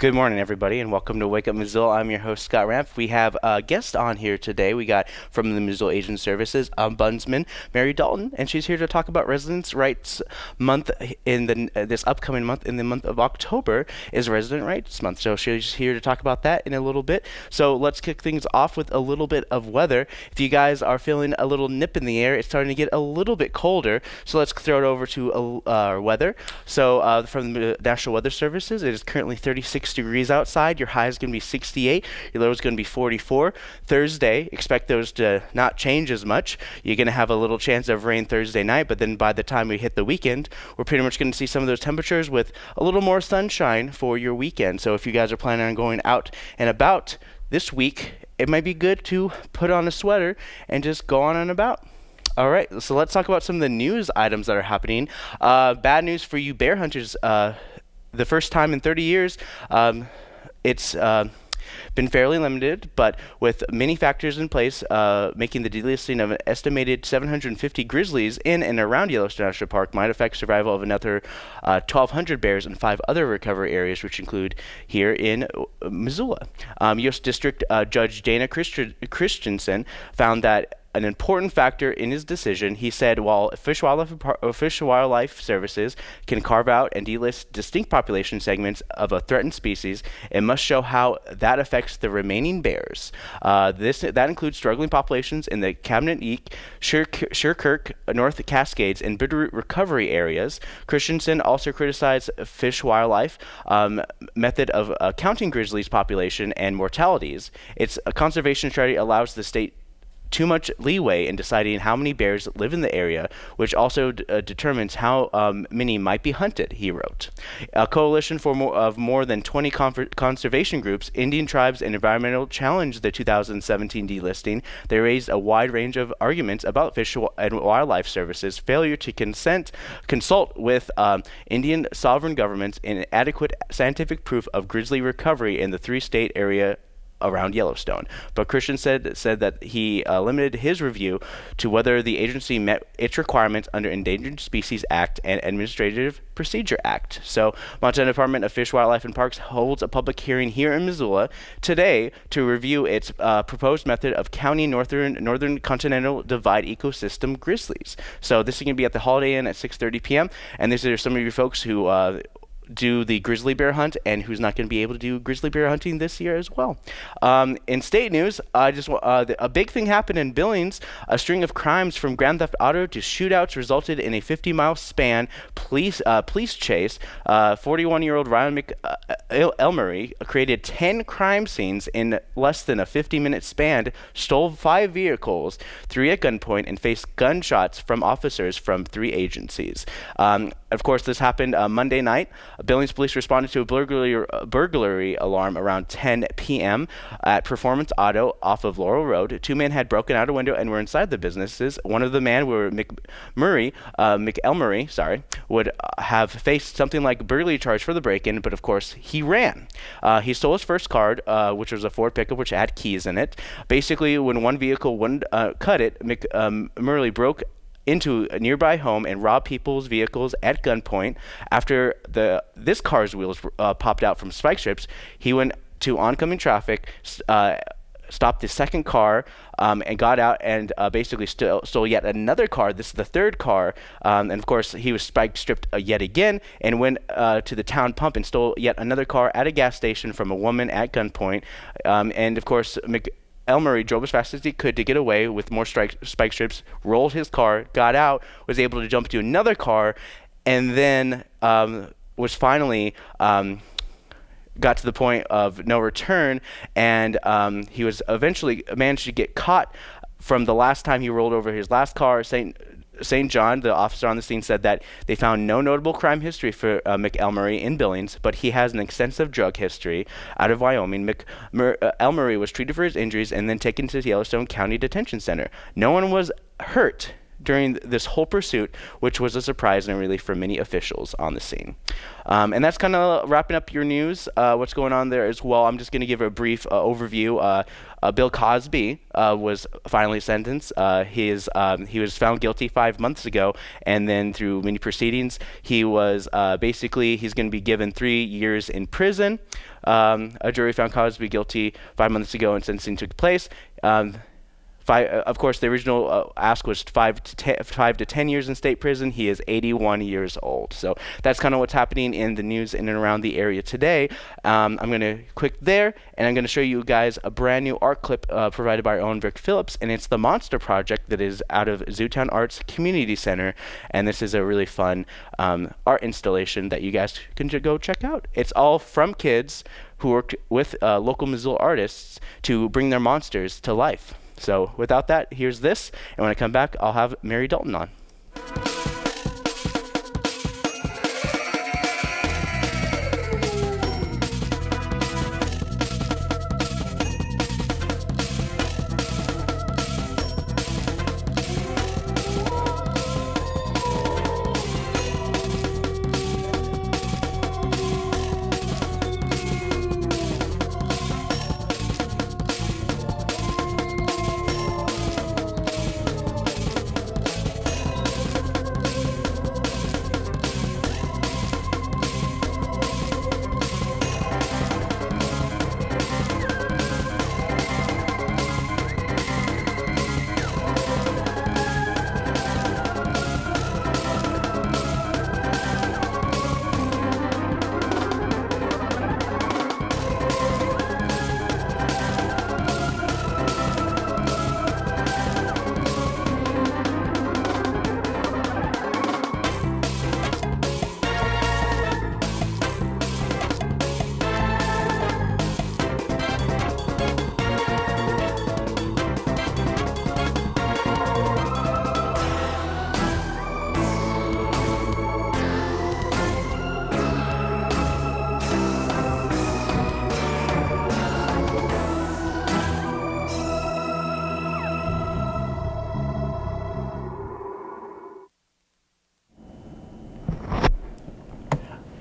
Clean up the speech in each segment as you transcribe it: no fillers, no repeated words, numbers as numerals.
Good morning, everybody, and welcome to Wake Up Missoula. I'm your host, Scott Ramp. We have a guest on here today. We got from the Missoula Aging Services, Ombudsman Mary Dalton, and she's here to talk about Residents' Rights Month in this upcoming month. In the month of October is Resident Rights Month, so she's here to talk about that in a little bit. So let's kick things off with a little bit of weather. If you guys are feeling a little nip in the air, it's starting to get a little bit colder, so let's throw it over to our weather. So from the National Weather Services, it is currently 36 degrees outside. Your high is going to be 68. Your low is going to be 44. Thursday, expect those to not change as much. You're going to have a little chance of rain Thursday night, but then by the time we hit the weekend, we're pretty much going to see some of those temperatures with a little more sunshine for your weekend. So if you guys are planning on going out and about this week, it might be good to put on a sweater and just go on and about. All right, so let's talk about some of the news items that are happening. Bad news for you bear hunters. The first time in 30 years, it's been fairly limited, but with many factors in place, making the delisting of an estimated 750 grizzlies in and around Yellowstone National Park might affect survival of another 1,200 bears in 5 other recovery areas, which include here in Missoula. U.S. District Judge Dana Christensen found that an important factor in his decision. He said, while Fish and Wildlife Services can carve out and delist distinct population segments of a threatened species, it must show how that affects the remaining bears. That includes struggling populations in the Cabinet Eek, Sherkirk, North Cascades, and Bitterroot recovery areas. Christensen also criticized Fish Wildlife method of counting grizzlies population and mortalities. Its conservation strategy allows the state too much leeway in deciding how many bears live in the area, which also determines how many might be hunted, he wrote. A coalition of more than 20 conservation groups, Indian tribes, and environmental challenged the 2017 delisting. They raised a wide range of arguments about Fish and Wildlife Services' failure to consult with Indian sovereign governments in adequate scientific proof of grizzly recovery in the 3-state area around Yellowstone. But Christian said that he limited his review to whether the agency met its requirements under Endangered Species Act and Administrative Procedure Act. So Montana Department of Fish, Wildlife, and Parks holds a public hearing here in Missoula today to review its proposed method of counting northern continental divide ecosystem grizzlies. So this is going to be at the Holiday Inn at 6:30 p.m. And these are some of your folks who do the grizzly bear hunt and who's not going to be able to do grizzly bear hunting this year as well. In state news, a big thing happened in Billings. A string of crimes from grand theft auto to shootouts resulted in a 50-mile span police chase. 41-year-old Ryan McElmurray created 10 crime scenes in less than a 50-minute span, stole 5 vehicles, 3 at gunpoint, and faced gunshots from officers from 3 agencies. Of course, this happened Monday night. Billings police responded to a burglary alarm around 10 p.m. at Performance Auto off of Laurel Road. 2 men had broken out a window and were inside the businesses. One of the men, McElmurray, would have faced something like burglary charge for the break-in, but of course he ran. He stole his first car, which was a Ford pickup, which had keys in it. Basically, when one vehicle wouldn't cut it, McElmurray broke into a nearby home and robbed people's vehicles at gunpoint. After this car's wheels popped out from spike strips, he went to oncoming traffic, stopped the second car, and got out and basically stole yet another car. This is the third car, and of course he was spike stripped yet again, and went to the town pump and stole yet another car at a gas station from a woman at gunpoint. And of course Elmurray drove as fast as he could to get away with more spike strips, rolled his car, got out, was able to jump to another car, and then was finally got to the point of no return, and he was eventually managed to get caught from the last time he rolled over his last car. St. John, the officer on the scene, said that they found no notable crime history for McElmurray in Billings, but he has an extensive drug history out of Wyoming. McElmurray was treated for his injuries and then taken to the Yellowstone County Detention Center. No one was hurt during this whole pursuit, which was a surprise and a relief for many officials on the scene. And that's kind of wrapping up your news, what's going on there as well. I'm just going to give a brief overview. Bill Cosby was finally sentenced. He was found guilty 5 months ago, and then through many proceedings, he was he's going to be given 3 years in prison. A jury found Cosby guilty 5 months ago, and sentencing took place. Of course, the original ask was 5 to 10 years in state prison. He is 81 years old. So that's kind of what's happening in the news in and around the area today. I'm going to click there, and I'm going to show you guys a brand new art clip provided by our own Rick Phillips, and it's the Monster Project that is out of Zootown Arts Community Center, and this is a really fun art installation that you guys can go check out. It's all from kids who worked with local Missoula artists to bring their monsters to life. So without that, here's this, and when I come back, I'll have Mary Dalton on.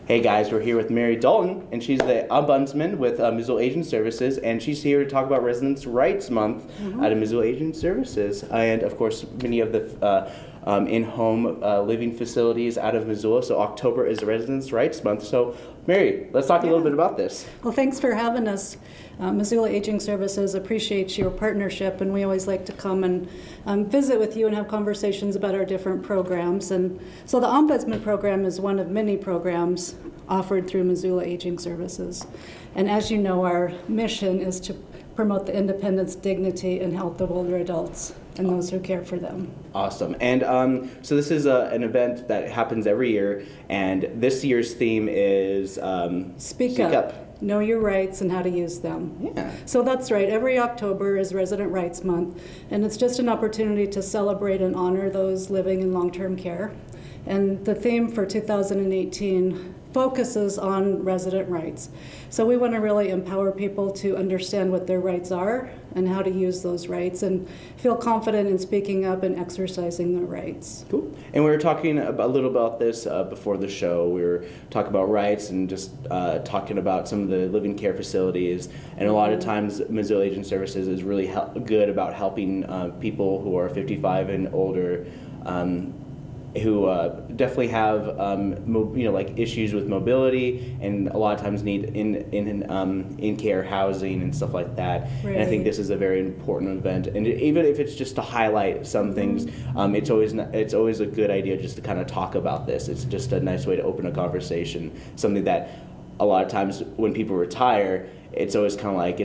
Hey guys, we're here with Mary Dalton, and she's the ombudsman with Missoula Aging Services, and she's here to talk about Residents' Rights Month out of Missoula Aging Services, and of course many of the in-home living facilities out of Missoula. So October is Residents' Rights Month. So Mary, let's talk a little bit about this. Well, thanks for having us. Missoula Aging Services appreciates your partnership, and we always like to come and visit with you and have conversations about our different programs. And so the Ombudsman program is one of many programs offered through Missoula Aging Services. And as you know, our mission is to promote the independence, dignity, and health of older adults and those who care for them. Awesome. And so this is an event that happens every year, and this year's theme is Speak up. Know your rights and how to use them. Yeah. So that's right. Every October is Resident Rights Month, and it's just an opportunity to celebrate and honor those living in long-term care. And the theme for 2018 focuses on resident rights. So we want to really empower people to understand what their rights are and how to use those rights and feel confident in speaking up and exercising their rights. Cool. And we were talking a little about this before the show. We were talking about rights and just talking about some of the living care facilities. And a lot of times Missoula Aging Services is really good about helping people who are 55 and older who definitely have like issues with mobility, and a lot of times need in care housing and stuff like that. Right. And I think this is a very important event. And even if it's just to highlight some things, it's always a good idea just to kind of talk about this. It's just a nice way to open a conversation. Something that a lot of times when people retire, it's always kind of like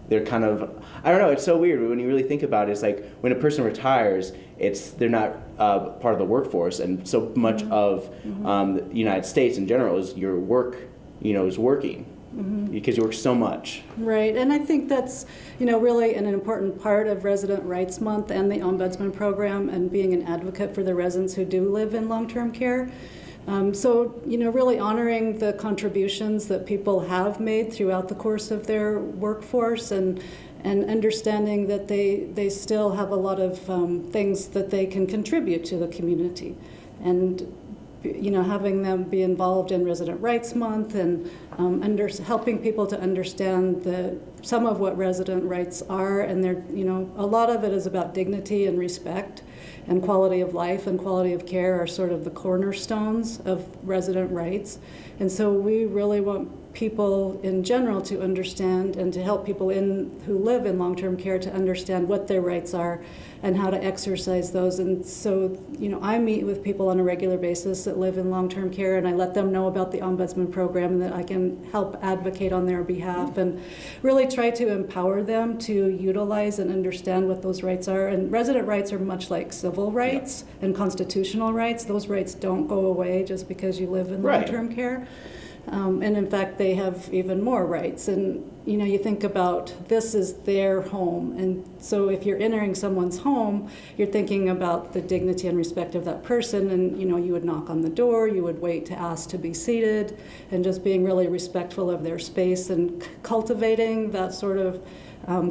they're kind of, I don't know, it's so weird when you really think about it. It's like when a person retires, they're not part of the workforce, and so much of the United States in general is your work, is working. Because you work so much. Right, and I think that's, really an important part of Resident Rights Month and the Ombudsman program, and being an advocate for the residents who do live in long-term care. So, really honoring the contributions that people have made throughout the course of their workforce, and and understanding that they still have a lot of things that they can contribute to the community. And having them be involved in Resident Rights Month and helping people to understand some of what resident rights are, and a lot of it is about dignity and respect, and quality of life and quality of care are sort of the cornerstones of resident rights. And so we really want people in general to understand, and to help people who live in long-term care to understand what their rights are and how to exercise those. And so, I meet with people on a regular basis that live in long-term care, and I let them know about the Ombudsman program and that I can help advocate on their behalf and really try to empower them to utilize and understand what those rights are. And resident rights are much like civil rights and constitutional rights. Those rights don't go away just because you live in long-term care. And in fact, they have even more rights. And you think about, this is their home, and so if you're entering someone's home, you're thinking about the dignity and respect of that person, and you would knock on the door, you would wait to ask to be seated, and just being really respectful of their space and cultivating that sort of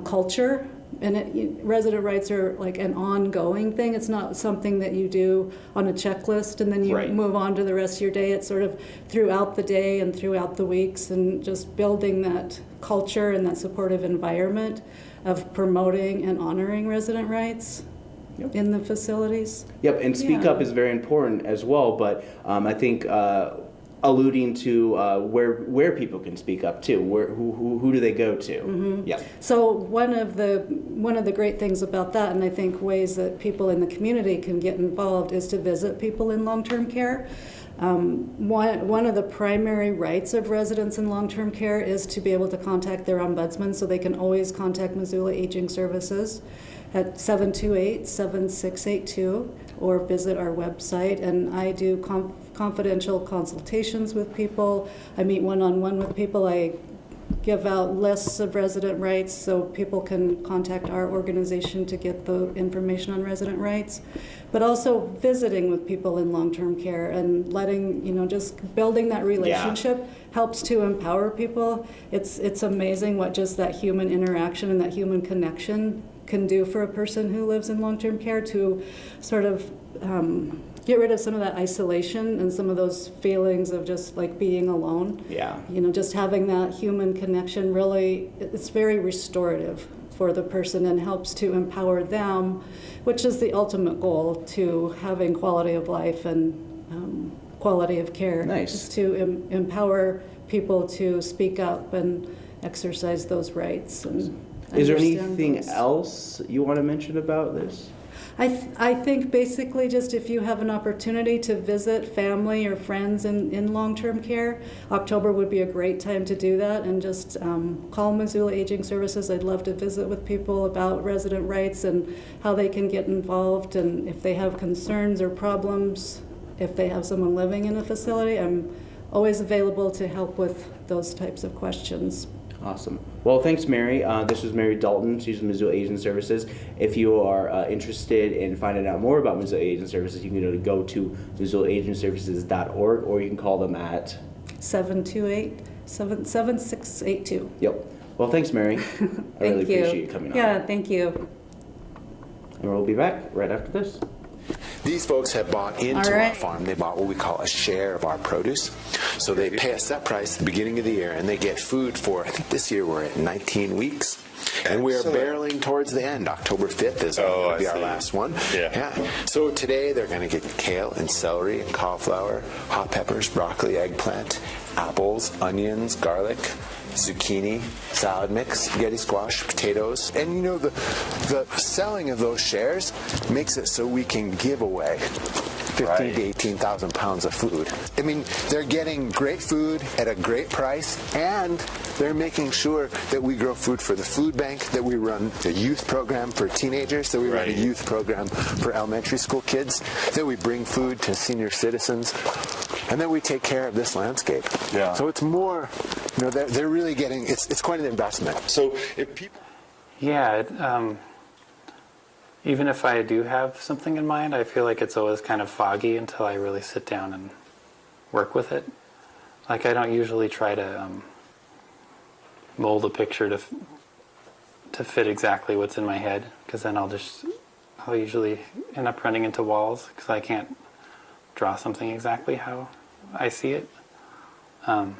culture. And resident rights are like an ongoing thing. It's not something that you do on a checklist and then you move on to the rest of your day. It's sort of throughout the day and throughout the weeks, and just building that culture and that supportive environment of promoting and honoring resident rights in the facilities. Yep, and speak up is very important as well, but I think alluding to where people can speak up too. Who do they go to? Mm-hmm. Yeah. So one of the great things about that, and I think ways that people in the community can get involved, is to visit people in long-term care. One of the primary rights of residents in long-term care is to be able to contact their ombudsman, so they can always contact Missoula Aging Services at 728-7682 or visit our website. And I do confidential consultations with people. I meet one-on-one with people. I give out lists of resident rights so people can contact our organization to get the information on resident rights. But also visiting with people in long-term care and letting, just building that relationship helps to empower people. It's amazing what just that human interaction and that human connection can do for a person who lives in long-term care, to sort of get rid of some of that isolation and some of those feelings of just like being alone. Yeah. Just having that human connection, really, it's very restorative for the person and helps to empower them, which is the ultimate goal, to having quality of life and quality of care. Nice. Is to empower people to speak up and exercise those rights. And is there anything else you want to mention about this? I think basically just if you have an opportunity to visit family or friends in long-term care, October would be a great time to do that, and just call Missoula Aging Services. I'd love to visit with people about resident rights and how they can get involved, and if they have concerns or problems, if they have someone living in a facility, I'm always available to help with those types of questions. Awesome. Well, thanks, Mary. This was Mary Dalton. She's with Missoula Aging Services. If you are interested in finding out more about Missoula Aging Services, you can go to missoulaagingservices.org, or you can call them at 728-7682. Yep. Well, thanks, Mary. I really appreciate you coming on. Yeah, thank you. And we'll be back right after this. These folks have bought into our farm. They bought what we call a share of our produce. So they pay a set price at the beginning of the year, and they get food for, I think this year we're at 19 weeks. And we are barreling towards the end. October 5th is going to be our last one. Yeah. So today they're going to get kale and celery and cauliflower, hot peppers, broccoli, eggplant, apples, onions, garlic, zucchini, salad mix, spaghetti squash, potatoes. And the selling of those shares makes it so we can give away 15 to 18,000 pounds of food. I mean, they're getting great food at a great price, and they're making sure that we grow food for the food bank, that we run a youth program for teenagers, that we run a youth program for elementary school kids, that we bring food to senior citizens, and then we take care of this landscape. Yeah. So it's more, they're really getting, it's quite an investment. So if people... Yeah, even if I do have something in mind, I feel like it's always kind of foggy until I really sit down and work with it. Like, I don't usually try to mold a picture to to fit exactly what's in my head, because then I'll usually end up running into walls because I can't draw something exactly how I see it. But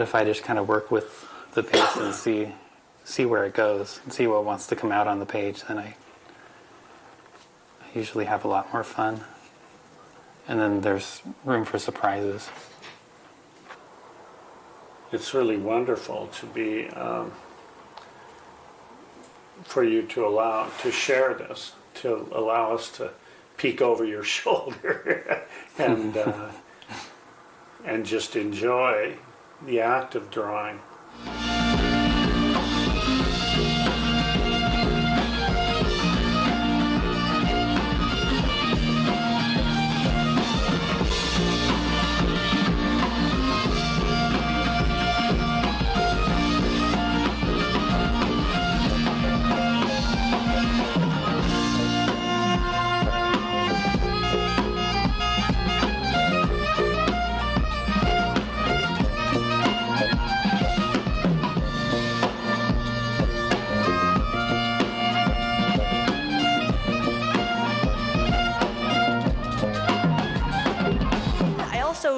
if I just kind of work with the pace and see where it goes and see what wants to come out on the page, then I usually have a lot more fun. And then there's room for surprises. It's really wonderful to be, for you to share this, to allow us to peek over your shoulder and just enjoy the act of drawing.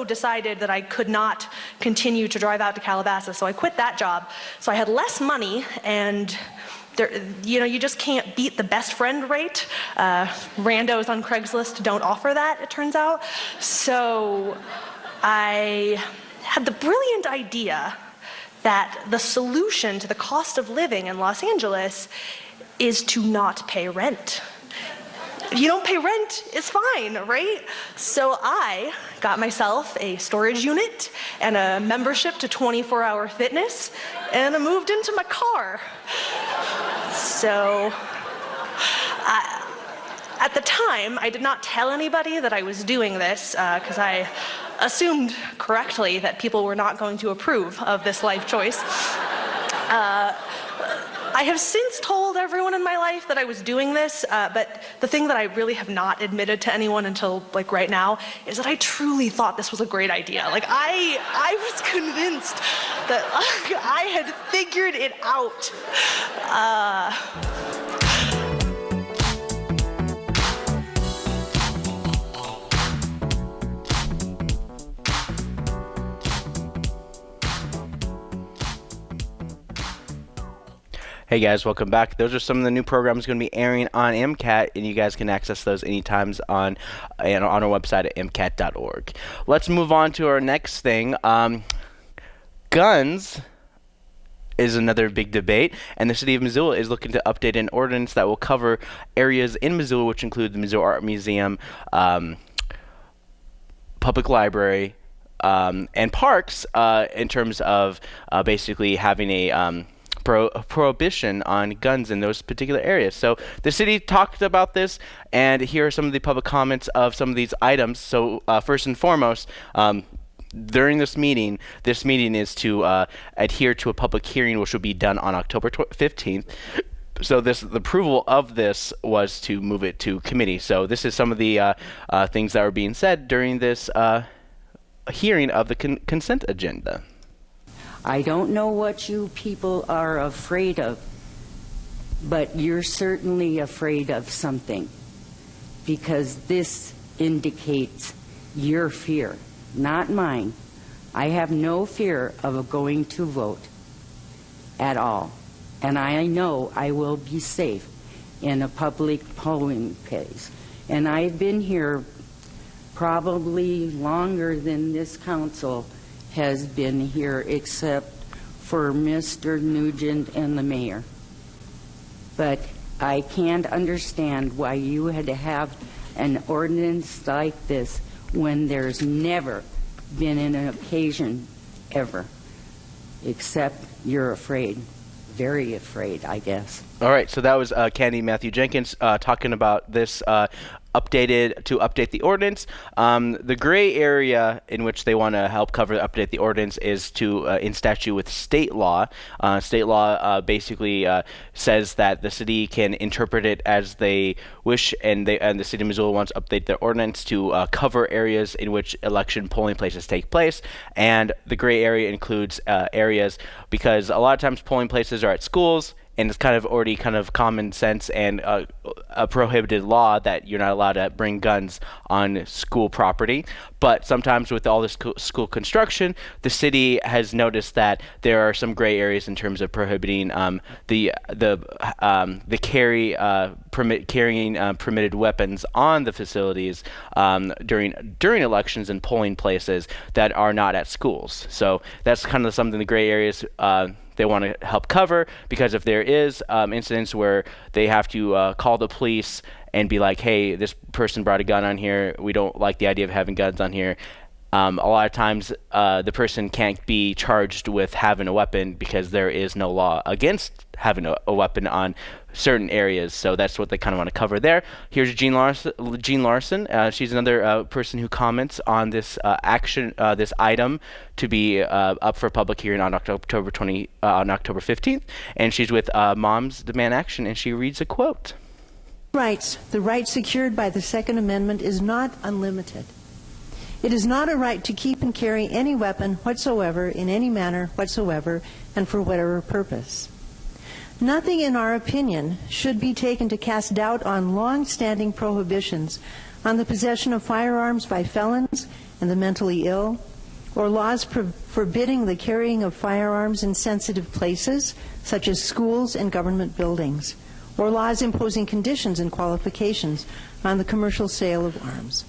Decided that I could not continue to drive out to Calabasas, so I quit that job. So I had less money, and you just can't beat the best friend rate. Randos on Craigslist don't offer that, it turns out. So I had the brilliant idea that the solution to the cost of living in Los Angeles is to not pay rent. If you don't pay rent, it's fine, right? So I got myself a storage unit and a membership to 24-hour fitness, and I moved into my car. So at the time, I did not tell anybody that I was doing this because I assumed correctly that people were not going to approve of this life choice. I have since told everyone in my life that I was doing this, but the thing that I really have not admitted to anyone until right now is that I truly thought this was a great idea. I was convinced that I had figured it out. Hey guys, welcome back. Those are some of the new programs going to be airing on MCAT, and you guys can access those anytime on our website at mcat.org. Let's move on to our next thing. Guns is another big debate, and the city of Missoula is looking to update an ordinance that will cover areas in Missoula, which include the Missoula Art Museum, public library, and parks, in terms of basically having a prohibition on guns in those particular areas. So the city talked about this, and here are some of the public comments of some of these items. So first and foremost, during this meeting is to adhere to a public hearing, which will be done on October 15th. So the approval of this was to move it to committee. So this is some of the things that were being said during this hearing of the consent agenda. I don't know what you people are afraid of, but you're certainly afraid of something, because this indicates your fear, not mine. I have no fear of going to vote at all, and I know I will be safe in a public polling place. And I've been here probably longer than this council has been here, except for Mr. Nugent and the mayor. But I can't understand why you had to have an ordinance like this when there's never been an occasion ever, except you're afraid. Very afraid, I guess. All right, so that was Candy Matthew Jenkins talking about this update the ordinance. The gray area in which they want to help cover update the ordinance is in statute with state law. State law basically says that the city can interpret it as they wish, and the city of Missoula wants to update their ordinance to cover areas in which election polling places take place. And the gray area includes areas because a lot of times polling places are at schools, and it's kind of already kind of common sense and a prohibited law that you're not allowed to bring guns on school property. But sometimes with all this school construction, the city has noticed that there are some gray areas in terms of prohibiting carrying permitted weapons on the facilities during elections and polling places that are not at schools. So that's kind of something the gray areas they want to help cover, because if there is incidents where they have to call the police and be like, hey, this person brought a gun on here, we don't like the idea of having guns on here, a lot of times the person can't be charged with having a weapon because there is no law against having a weapon on certain areas. So that's what they kind of want to cover there. Here's Jean Larson. She's another person who comments on this this item to be up for public hearing on October 15th, and she's with Moms Demand Action, and she reads a quote. The right secured by the Second Amendment is not unlimited. It is not a right to keep and carry any weapon whatsoever in any manner whatsoever and for whatever purpose. Nothing, in our opinion, should be taken to cast doubt on long-standing prohibitions on the possession of firearms by felons and the mentally ill, or laws forbidding the carrying of firearms in sensitive places, such as schools and government buildings, or laws imposing conditions and qualifications on the commercial sale of arms.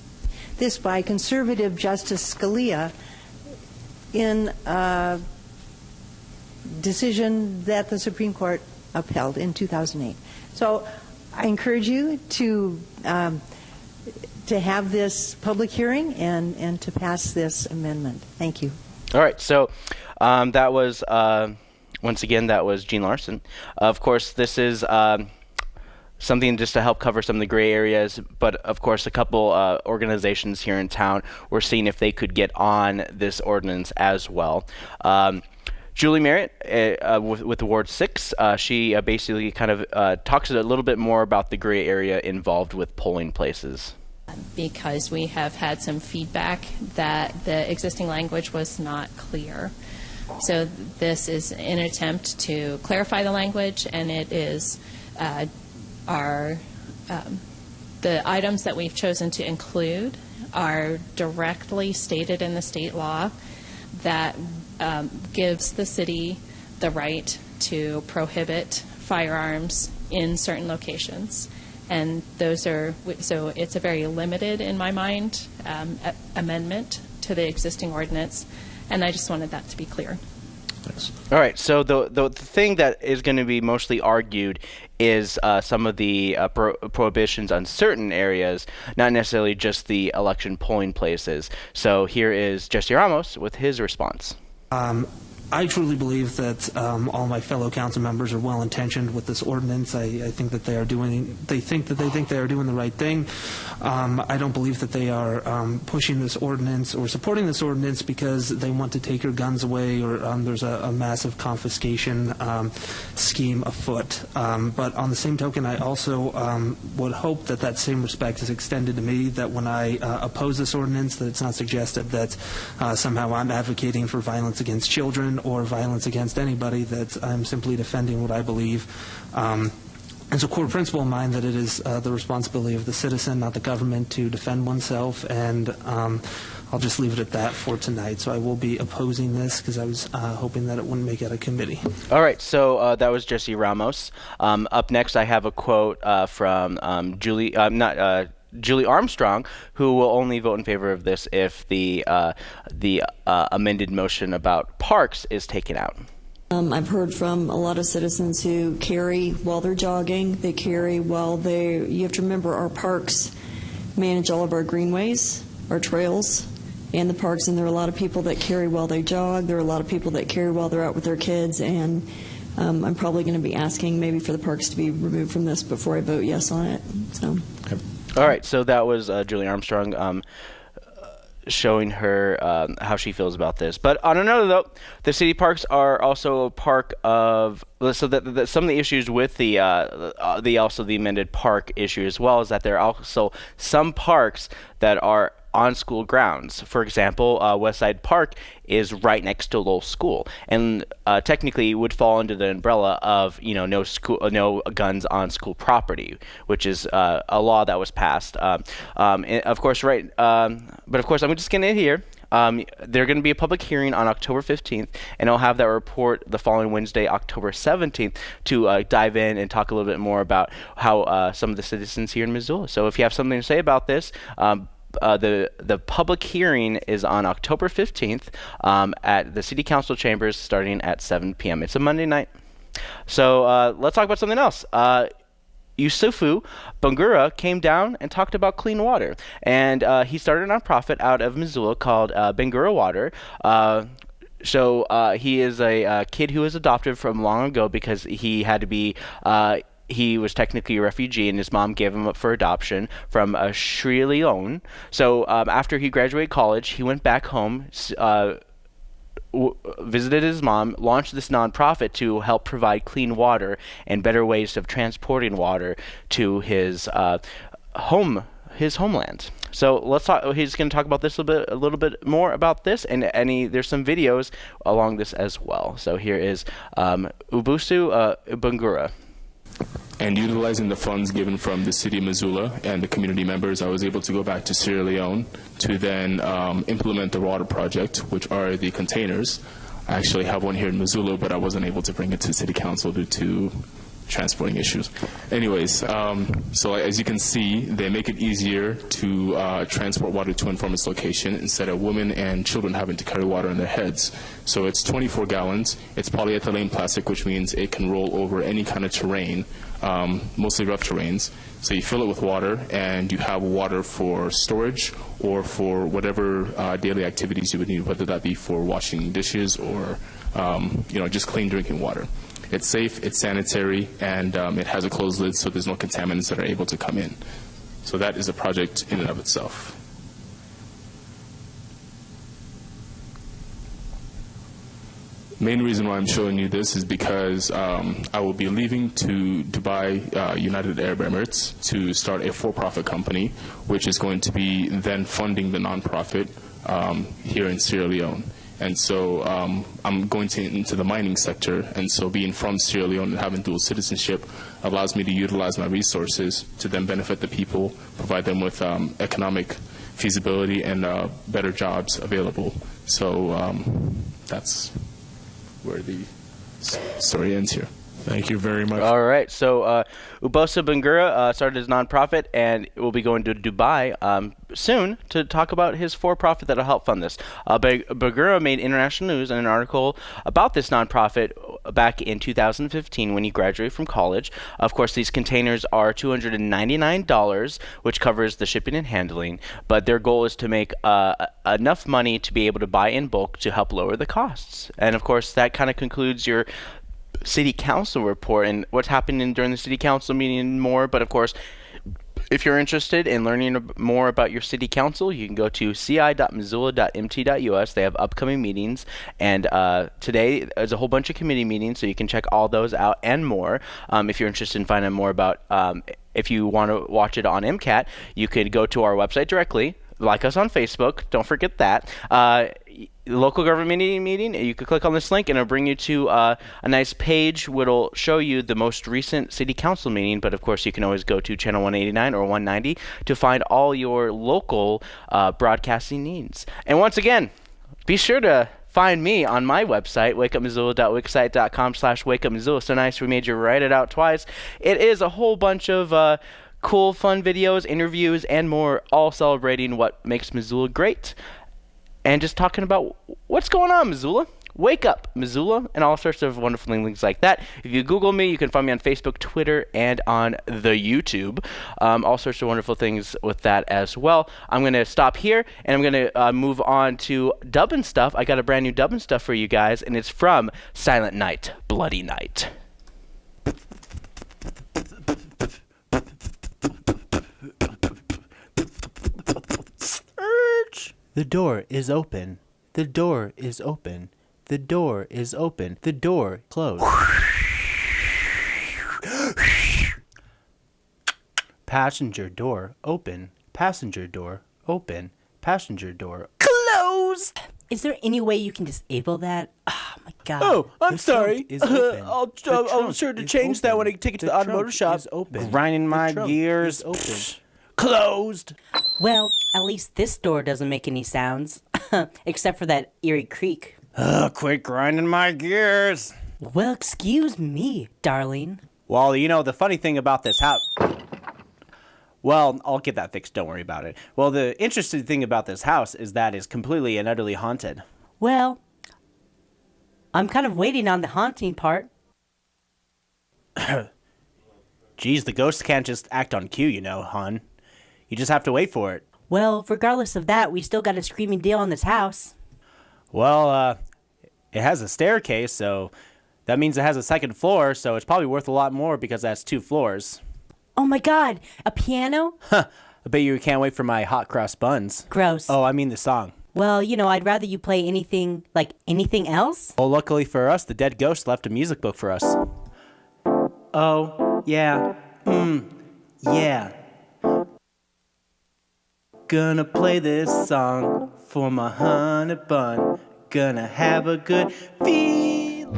This by conservative Justice Scalia in a decision that the Supreme Court upheld in 2008. So I encourage you to have this public hearing and to pass this amendment. Thank you. All right. So that was, once again, that was Jean Larson. Of course, this is something just to help cover some of the gray areas, but of course a couple organizations here in town were seeing if they could get on this ordinance as well. Julie Merritt with Ward 6, she basically kind of talks a little bit more about the gray area involved with polling places. Because we have had some feedback that the existing language was not clear. So this is an attempt to clarify the language, and it is the items that we've chosen to include are directly stated in the state law that gives the city the right to prohibit firearms in certain locations. And those are, so it's a very limited, in my mind, amendment to the existing ordinance, and I just wanted that to be clear. Thanks. All right, so the thing that is going to be mostly argued is some of the prohibitions on certain areas, not necessarily just the election polling places. So here is Jesse Ramos with his response. I truly believe that all my fellow council members are well intentioned with this ordinance. I think that they think they are doing the right thing. I don't believe that they are pushing this ordinance or supporting this ordinance because they want to take your guns away or there's a massive confiscation scheme afoot. But on the same token, I also would hope that that same respect is extended to me, that when I oppose this ordinance, that it's not suggested that somehow I'm advocating for violence against children or violence against anybody, that I'm simply defending what I believe. It's a core principle of mine that it is the responsibility of the citizen, not the government, to defend oneself, and I'll just leave it at that for tonight. So I will be opposing this because I was hoping that it wouldn't make it a committee. All right, so that was Jesse Ramos. Up next, I have a quote from Julie Armstrong, who will only vote in favor of this if the amended motion about parks is taken out. I've heard from a lot of citizens who carry while they're jogging. They carry while you have to remember our parks manage all of our greenways, our trails, and the parks, and there are a lot of people that carry while they jog. There are a lot of people that carry while they're out with their kids, and I'm probably going to be asking maybe for the parks to be removed from this before I vote yes on it. So. Okay. All right, so that was Julie Armstrong showing her how she feels about this. But on another note, the city parks are also a park of so that some of the issues with the amended park issue as well is that there are also some parks that are on school grounds. For example, Westside Park is right next to Lowell School, and technically would fall under the umbrella of no guns on school property, which is a law that was passed. Of course, right. But of course, I'm just getting it here. There's going to be a public hearing on October 15th, and I'll have that report the following Wednesday, October 17th, to dive in and talk a little bit more about how some of the citizens here in Missoula. So if you have something to say about this, the public hearing is on October 15th at the City Council chambers starting at 7 p.m. It's a Monday night. So let's talk about something else. Yusufu Bangura came down and talked about clean water. And he started a nonprofit out of Missoula called Bangura Water. So he is a kid who was adopted from long ago because he had to be... he was technically a refugee, and his mom gave him up for adoption from Sierra Leone. So after he graduated college, he went back home, visited his mom, launched this nonprofit to help provide clean water and better ways of transporting water to his homeland. So let's talk. He's going to talk about this a little bit more about this, and there's some videos along this as well. So here is Ubusu Bangura. And utilizing the funds given from the city of Missoula and the community members, I was able to go back to Sierra Leone to then implement the water project, which are the containers. I actually have one here in Missoula, but I wasn't able to bring it to city council due to transporting issues. Anyways, so as you can see, they make it easier to transport water to and from its location instead of women and children having to carry water on their heads. So it's 24 gallons. It's polyethylene plastic, which means it can roll over any kind of terrain, mostly rough terrains. So you fill it with water, and you have water for storage or for whatever daily activities you would need, whether that be for washing dishes or just clean drinking water. It's safe, it's sanitary, and it has a closed lid, so there's no contaminants that are able to come in. So that is a project in and of itself. Main reason why I'm showing you this is because I will be leaving to Dubai, United Arab Emirates, to start a for-profit company, which is going to be then funding the nonprofit here in Sierra Leone. And so I'm going into the mining sector, and so being from Sierra Leone and having dual citizenship allows me to utilize my resources to then benefit the people, provide them with economic feasibility and better jobs available. So that's where the story ends here. Thank you very much. All right. So Ubosa Bangura started his nonprofit and will be going to Dubai soon to talk about his for-profit that will help fund this. Bangura made international news in an article about this nonprofit back in 2015 when he graduated from college. Of course, these containers are $299, which covers the shipping and handling, but their goal is to make enough money to be able to buy in bulk to help lower the costs. And of course, that kind of concludes your city council report and what's happening during the city council meeting and more. But of course, if you're interested in learning more about your city council, you can go to ci.missoula.mt.us. They have upcoming meetings, and today there's a whole bunch of committee meetings, so you can check all those out and more. If you're interested in finding more about, if you want to watch it on MCAT, you could go to our website directly. Like us on Facebook, don't forget that. Local government meeting, you could click on this link and it'll bring you to a nice page which will show you the most recent city council meeting. But of course, you can always go to channel 189 or 190 to find all your local broadcasting needs. And once again, be sure to find me on my website, wakeupmissoula.wixsite.com/wakeupmissoula. So nice we made you write it out twice. It is a whole bunch of cool, fun videos, interviews, and more, all celebrating what makes Missoula great. And just talking about what's going on, Missoula. Wake Up Missoula, and all sorts of wonderful things like that. If you Google me, you can find me on Facebook, Twitter, and on the YouTube. All sorts of wonderful things with that as well. I'm going to stop here, and I'm going to move on to dubbing stuff. I got a brand new dubbing stuff for you guys, and it's from Silent Night, Bloody Night. The door is open. The door is open. The door is open. The door closed. Passenger door open. Passenger door open. Passenger door closed. Is there any way you can disable that? Oh my god. Oh, I'm sorry. I'll sure to change that when I take it to the automotive shop. Grinding my gears. Closed. Well, at least this door doesn't make any sounds. Except for that eerie creak. Quit grinding my gears. Well, excuse me, darling. Well, you know, the funny thing about this house... Well, I'll get that fixed. Don't worry about it. Well, the interesting thing about this house is that it's completely and utterly haunted. Well, I'm kind of waiting on the haunting part. Geez, the ghosts can't just act on cue, you know, hon. You just have to wait for it. Well, regardless of that, we still got a screaming deal on this house. Well, it has a staircase, so that means it has a second floor, so it's probably worth a lot more because it has 2 floors. Oh my god, a piano? Huh, I bet you can't wait for my hot cross buns. Gross. Oh, I mean the song. Well, you know, I'd rather you play anything else. Well, luckily for us, the dead ghost left a music book for us. Oh, yeah. Yeah. Gonna play this song for my honey bun. Gonna have a good feeling.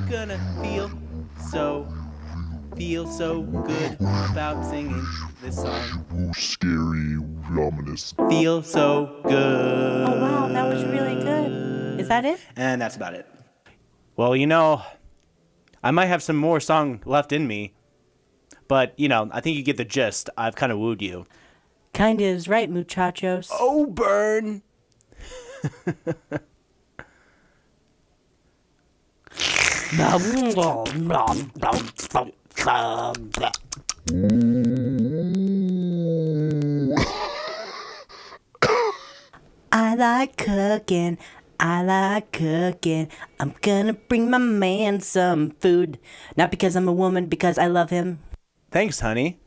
Gonna feel so good about singing this song. Scary, ominous. Feel so good. Oh wow, that was really good. Is that it? And that's about it. Well, you know, I might have some more song left in me. But, you know, I think you get the gist. I've kind of wooed you. Kinda is right, muchachos. Oh, burn! I like cooking. I'm gonna bring my man some food. Not because I'm a woman, because I love him. Thanks, honey.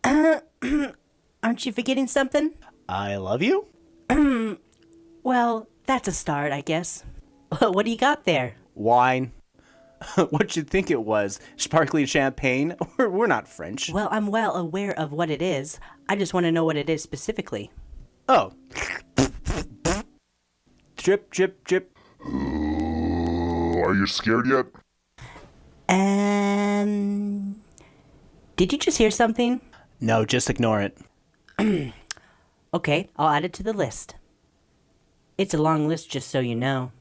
Aren't you forgetting something? I love you? Well, that's a start, I guess. What do you got there? Wine. What'd you think it was? Sparkling champagne? We're not French. Well, I'm well aware of what it is. I just want to know what it is specifically. Oh. Drip, drip, drip. Are you scared yet? Did you just hear something? No, just ignore it. Okay, I'll add it to the list. It's a long list, just so you know.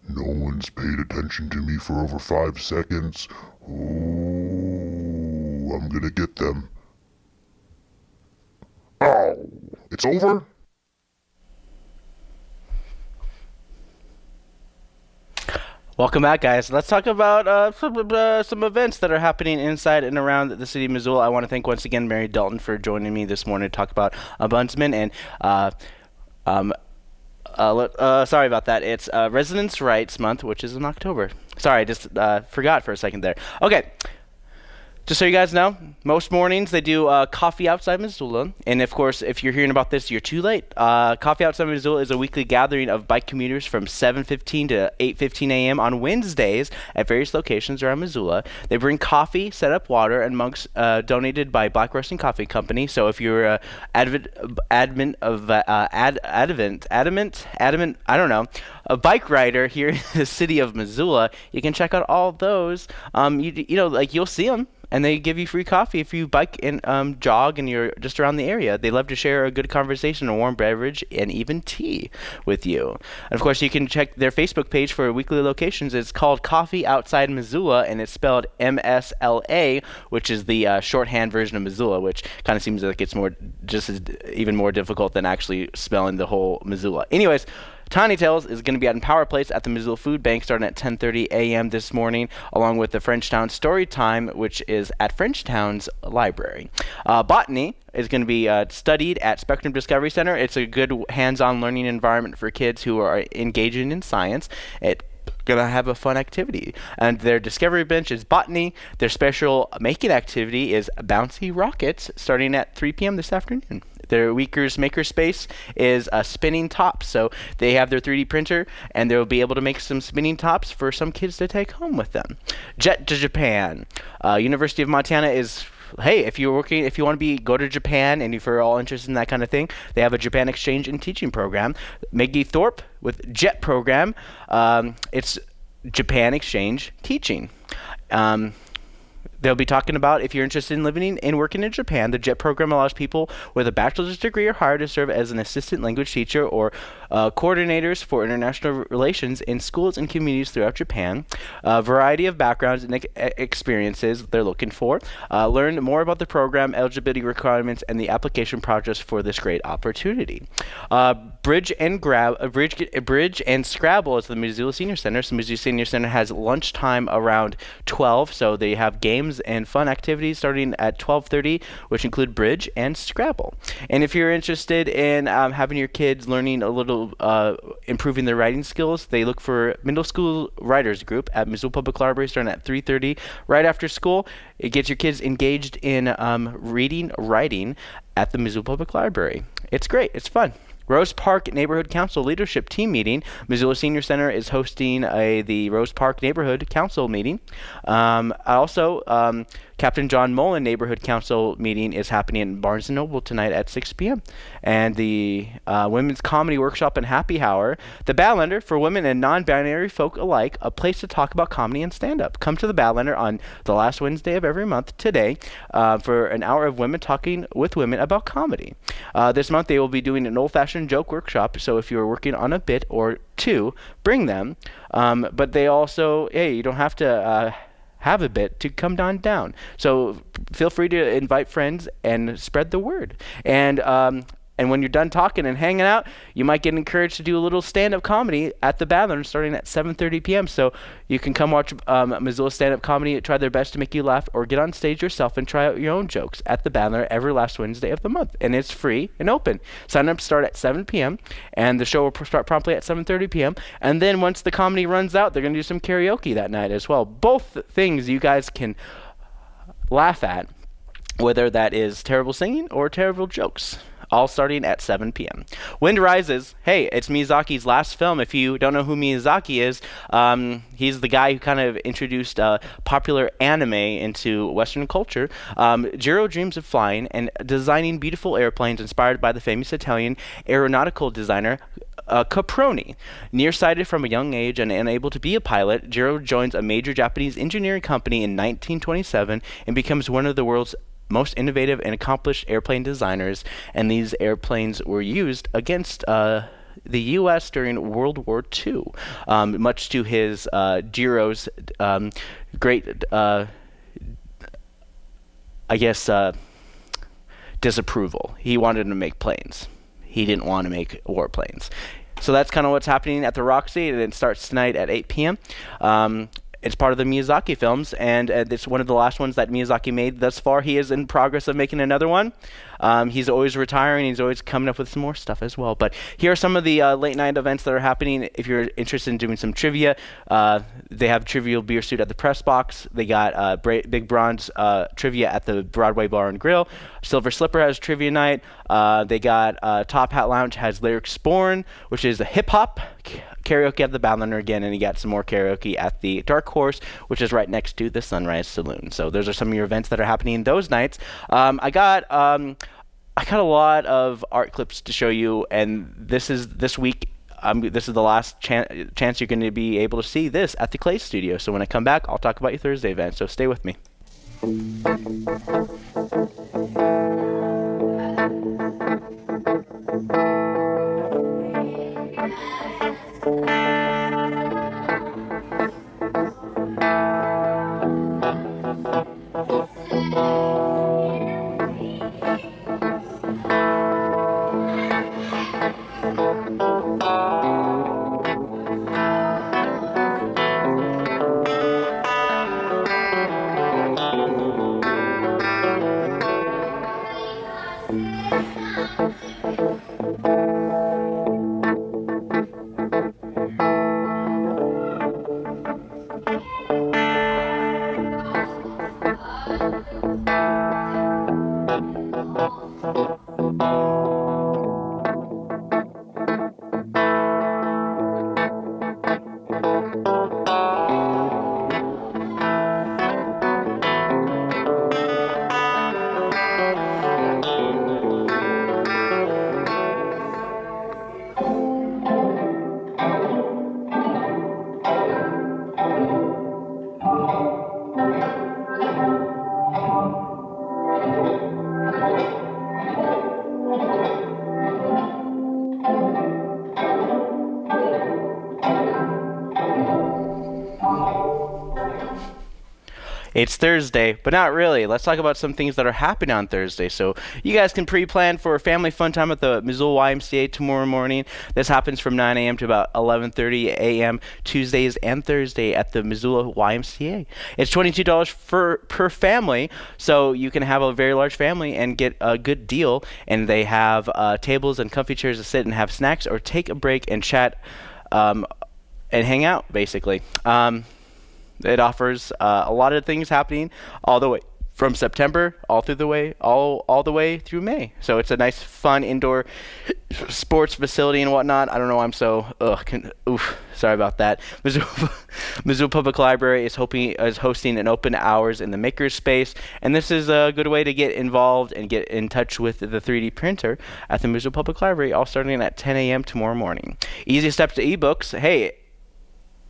No one's paid attention to me for over 5 seconds. I'm gonna get them. Oh, it's over? Welcome back, guys. Let's talk about some events that are happening inside and around the city of Missoula. I want to thank once again Mary Dalton for joining me this morning to talk about Ombudsman and sorry about that. It's Residents' Rights Month, which is in October. Sorry, I just forgot for a second there. Okay. Just so you guys know, most mornings they do Coffee Outside Missoula. And, of course, if you're hearing about this, you're too late. Coffee Outside Missoula is a weekly gathering of bike commuters from 7:15 to 8:15 a.m. on Wednesdays at various locations around Missoula. They bring coffee, set up water, and mugs donated by Black Roasting Coffee Company. So if you're adamant, I don't know, a bike rider here in the city of Missoula, you can check out all those. You know, like you'll see them. And they give you free coffee if you bike and jog and you're just around the area. They love to share a good conversation, a warm beverage, and even tea with you. And, of course, you can check their Facebook page for weekly locations. It's called Coffee Outside Missoula, and it's spelled MSLA, which is the shorthand version of Missoula, which kind of seems like it's even more difficult than actually spelling the whole Missoula. Anyways, Tiny Tales is going to be at Power Place at the Missoula Food Bank starting at 10:30 a.m. this morning, along with the Frenchtown Story Time, which is at Frenchtown's Library. Botany is going to be studied at Spectrum Discovery Center. It's a good hands-on learning environment for kids who are engaging in science. It gonna have a fun activity. And their discovery bench is botany. Their special making activity is bouncy rockets, starting at 3 p.m. this afternoon. Their Weekers Makerspace is a spinning top, so they have their 3D printer, and they'll be able to make some spinning tops for some kids to take home with them. Jet to Japan. University of Montana is, hey, if you want to go to Japan, and if you're all interested in that kind of thing, they have a Japan exchange and teaching program. Maggie Thorpe with JET program. It's Japan exchange teaching. They'll be talking about if you're interested in living and working in Japan, the JET program allows people with a bachelor's degree or higher to serve as an assistant language teacher or coordinators for international relations in schools and communities throughout Japan. A variety of backgrounds and experiences they're looking for. Learn more about the program, eligibility requirements, and the application process for this great opportunity. Bridge and Scrabble is the Missoula Senior Center. So Missoula Senior Center has lunchtime around 12, so they have games and fun activities starting at 12:30, which include bridge and Scrabble. And if you're interested in having your kids learning a little, improving their writing skills, they look for middle school writers group at Missoula Public Library starting at 3:30 right after school. It gets your kids engaged in writing at the Missoula Public Library. It's great. It's fun. Rose Park Neighborhood Council Leadership Team Meeting. Missoula Senior Center is hosting the Rose Park Neighborhood Council meeting. Also, Captain John Mullen Neighborhood Council meeting is happening in Barnes & Noble tonight at 6 p.m. And the Women's Comedy Workshop and Happy Hour. The Badlander, for women and non-binary folk alike, a place to talk about comedy and stand-up. Come to the Badlander on the last Wednesday of every month today for an hour of women talking with women about comedy. This month they will be doing an old-fashioned joke workshop, so if you're working on a bit or two, bring them. But they also, hey, you don't have to have a bit to come down. So feel free to invite friends and spread the word. And when you're done talking and hanging out, you might get encouraged to do a little stand-up comedy at the Badlander starting at 7:30 p.m. So you can come watch Missoula stand-up comedy, try their best to make you laugh, or get on stage yourself and try out your own jokes at the Badlander every last Wednesday of the month. And it's free and open. Sign-ups start at 7 p.m. and the show will start promptly at 7:30 p.m. And then once the comedy runs out, they're going to do some karaoke that night as well. Both things you guys can laugh at, whether that is terrible singing or terrible jokes. All starting at 7 p.m. Wind Rises. Hey, it's Miyazaki's last film. If you don't know who Miyazaki is, he's the guy who kind of introduced popular anime into Western culture. Jiro dreams of flying and designing beautiful airplanes inspired by the famous Italian aeronautical designer Caproni. Nearsighted from a young age and unable to be a pilot, Jiro joins a major Japanese engineering company in 1927 and becomes one of the world's most innovative and accomplished airplane designers, and these airplanes were used against the U.S. during World War II, much to his Jiro's great, disapproval. He wanted to make planes. He didn't want to make warplanes. So that's kind of what's happening at the Roxy, and it starts tonight at 8 p.m. It's part of the Miyazaki films, and it's one of the last ones that Miyazaki made thus far. He is in progress of making another one. He's always retiring. He's always coming up with some more stuff as well. But here are some of the late night events that are happening. If you're interested in doing some trivia, they have Trivial Beer Suit at the Press Box. They got Big Bronze trivia at the Broadway Bar and Grill. Silver Slipper has trivia night. They got Top Hat Lounge has Lyrics Born, which is a hip-hop karaoke at the Badlander again, and you got some more karaoke at the Dark Horse, which is right next to the Sunrise Saloon. So those are some of your events that are happening those nights. I got a lot of art clips to show you, and this week. This is the last chance you're going to be able to see this at the Clay Studio. So when I come back, I'll talk about your Thursday event. So stay with me. It's Thursday, but not really. Let's talk about some things that are happening on Thursday. So you guys can pre-plan for a family fun time at the Missoula YMCA tomorrow morning. This happens from 9 a.m. to about 11:30 a.m. Tuesdays and Thursday at the Missoula YMCA. It's $22 per family, so you can have a very large family and get a good deal. And they have tables and comfy chairs to sit and have snacks or take a break and chat and hang out, basically. It offers a lot of things happening all the way from September all the way through May. So it's a nice, fun indoor sports facility and whatnot. I don't know why I'm so sorry about that. Missoula Public Library is hosting an open hours in the makerspace, and this is a good way to get involved and get in touch with the 3D printer at the Missoula Public Library, all starting at 10 a.m. tomorrow morning. Easy steps to ebooks. Hey,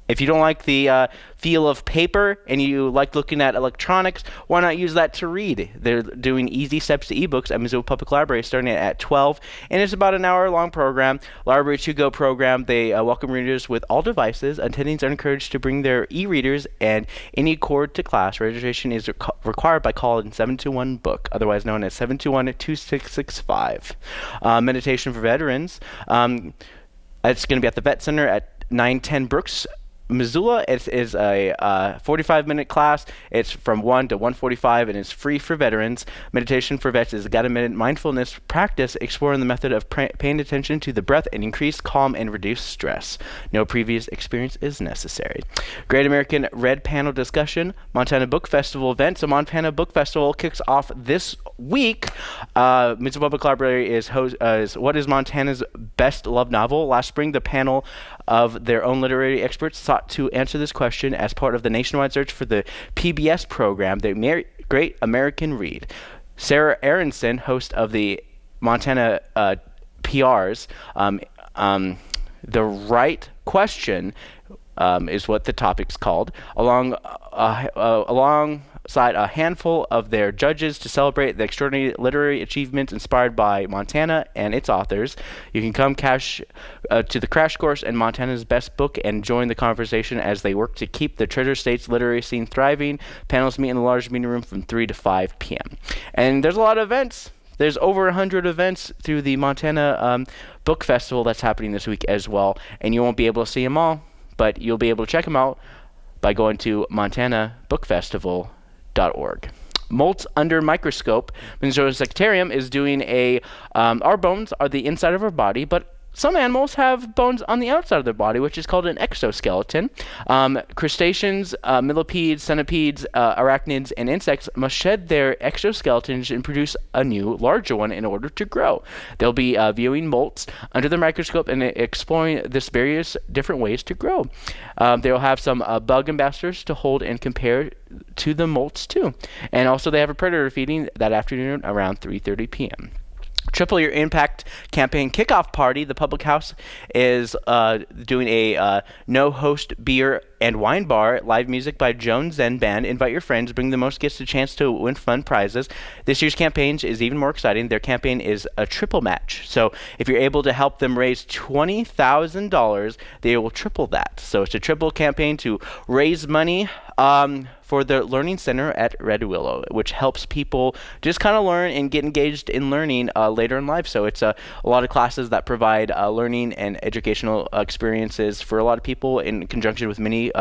if you don't like the feel of paper and you like looking at electronics, why not use that to read? They're doing Easy Steps to eBooks at Missoula Public Library starting at 12, and it's about an hour-long program. Library to Go program. They welcome readers with all devices. Attendings are encouraged to bring their e-readers and any cord to class. Registration is required by calling 721-BOOK, otherwise known as 721-2665. Meditation for veterans. It's going to be at the Vet Center at 910 Brooks, Missoula. It is a 45-minute class. It's from 1 to 1:45, and it's free for veterans. Meditation for Vets is a guided mindfulness practice exploring the method of paying attention to the breath and increase calm and reduce stress. No previous experience is necessary. Great American Red Panel discussion. Montana Book Festival event. So Montana Book Festival kicks off this week. Missoula Public Library is What is Montana's Best Loved Novel? Last spring, the panel of their own literary experts sought to answer this question as part of the nationwide search for the PBS program, the Great American Read. Sarah Aronson, host of the Montana PRs, the right question is what the topic's called, alongside a handful of their judges to celebrate the extraordinary literary achievements inspired by Montana and its authors. You can come to the crash course in Montana's best book and join the conversation as they work to keep the Treasure State's literary scene thriving. Panels meet in the large meeting room from 3 to 5 p.m. And there's a lot of events. There's over 100 events through the Montana Book Festival that's happening this week as well, and you won't be able to see them all, but you'll be able to check them out by going to montanabookfestival.org. Molts under microscope. Minnesota Secretarium is doing our bones are the inside of our body, but some animals have bones on the outside of their body, which is called an exoskeleton. Crustaceans, millipedes, centipedes, arachnids, and insects must shed their exoskeletons and produce a new, larger one in order to grow. They'll be viewing molts under the microscope and exploring this various different ways to grow. They'll have some bug ambassadors to hold and compare to the molts too. And also they have a predator feeding that afternoon around 3:30 p.m. Triple Your Impact campaign kickoff party. The Public House is doing a no-host beer and wine bar, live music by Joan Zen Band. Invite your friends. Bring the most gifts a chance to win fun prizes. This year's campaign is even more exciting. Their campaign is a triple match. So if you're able to help them raise $20,000, they will triple that. So it's a triple campaign to raise money for the Learning Center at Red Willow, which helps people just kind of learn and get engaged in learning later in life. So it's a lot of classes that provide learning and educational experiences for a lot of people in conjunction with many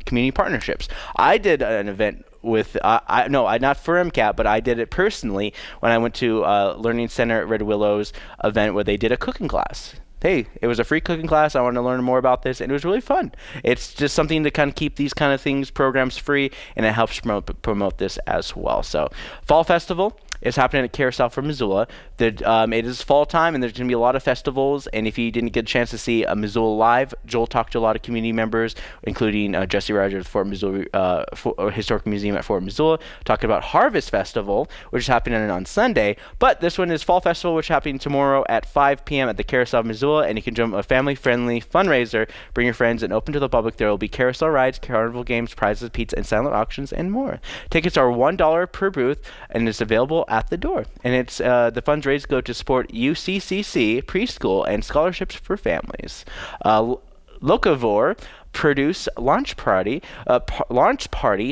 community partnerships. I did an event with not for MCAT, but I did it personally when I went to Learning Center at Red Willow's event where they did a cooking class. Hey, it was a free cooking class. I wanted to learn more about this, and it was really fun. It's just something to kind of keep these kind of programs free, and it helps promote this as well. So, Fall Festival. is happening at Carousel for Missoula. It is fall time, and there's going to be a lot of festivals. And if you didn't get a chance to see Missoula Live, Joel talked to a lot of community members, including Jesse Rogers of Fort Missoula, Historic Museum at Fort Missoula, talking about Harvest Festival, which is happening on Sunday. But this one is Fall Festival, which is happening tomorrow at 5 p.m. at the Carousel of Missoula, and you can join a family-friendly fundraiser. Bring your friends and open to the public. There will be carousel rides, carnival games, prizes, pizza, and silent auctions, and more. Tickets are $1 per booth, and it's available at the door. And it's the funds raised go to support UCCC preschool and scholarships for families. Locavore produce launch party.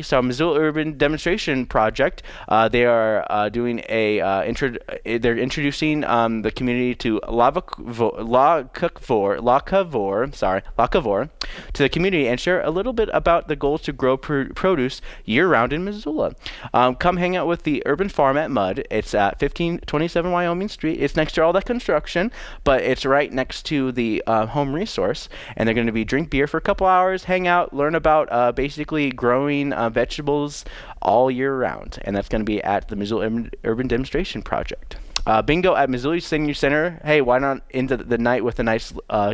So Missoula Urban Demonstration Project. They are doing a they're introducing the community to Locavore to the community and share a little bit about the goals to grow produce year-round in Missoula. Come hang out with the Urban Farm at Mud. It's at 1527 Wyoming Street. It's next to all that construction, but it's right next to the home resource. And they're going to be drink beer for a couple hours, hang out, learn about basically growing vegetables all year round. And that's going to be at the Missoula Urban Demonstration Project. Bingo at Missoula Senior Center. Hey, why not end the night with a nice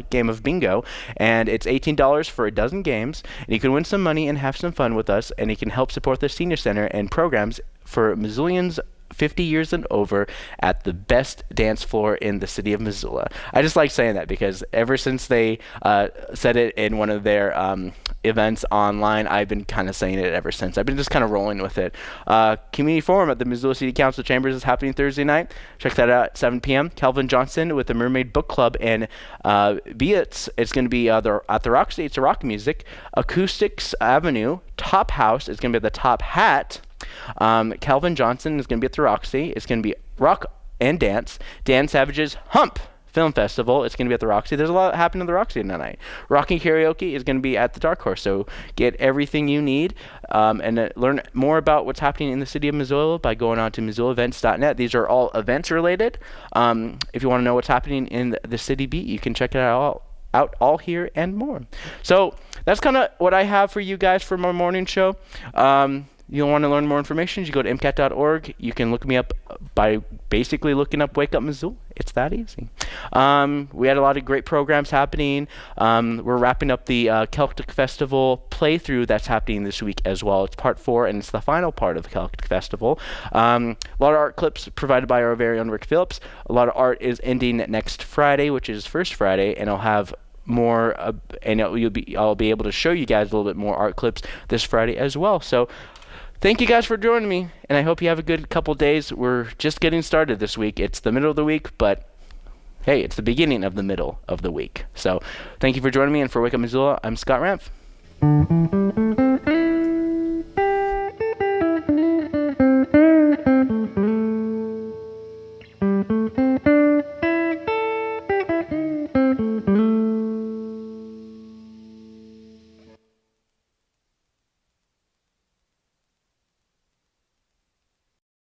game of bingo? And it's $18 for a dozen games. And you can win some money and have some fun with us. And you can help support the Senior Center and programs for Missoulians 50 years and over at the best dance floor in the city of Missoula. I just like saying that because ever since they said it in one of their events online, I've been kind of saying it ever since. I've been just kind of rolling with it. Community Forum at the Missoula City Council Chambers is happening Thursday night. Check that out at 7 p.m. Calvin Johnson with the Mermaid Book Club and Beats. It's going to be at the Roxy. It's a rock music. Acoustics Avenue. Top House is going to be at the Top Hat. Calvin Johnson is going to be at the Roxy. It's going to be rock and dance. Dan Savage's Hump Film Festival. It's going to be at the Roxy. There's a lot happening at the Roxy tonight. Rocking Karaoke is going to be at the Dark Horse. So get everything you need and learn more about what's happening in the city of Missoula by going on to MissoulaEvents.net. These are all events related. If you want to know what's happening in the city beat, you can check it out all here and more. So that's kind of what I have for you guys for my morning show. You want to learn more information, you go to MCAT.org. You can look me up by basically looking up Wake Up Missoula. It's that easy. We had a lot of great programs happening. We're wrapping up the Celtic Festival playthrough that's happening this week as well. It's part 4, and it's the final part of the Celtic Festival. A lot of art clips provided by our very own Rick Phillips. A lot of art is ending next Friday, which is First Friday, and I'll have more, I'll be able to show you guys a little bit more art clips this Friday as well. So thank you guys for joining me, and I hope you have a good couple days. We're just getting started this week. It's the middle of the week, but hey, it's the beginning of the middle of the week. So thank you for joining me, and for Wake Up Missoula, I'm Scott Ramph.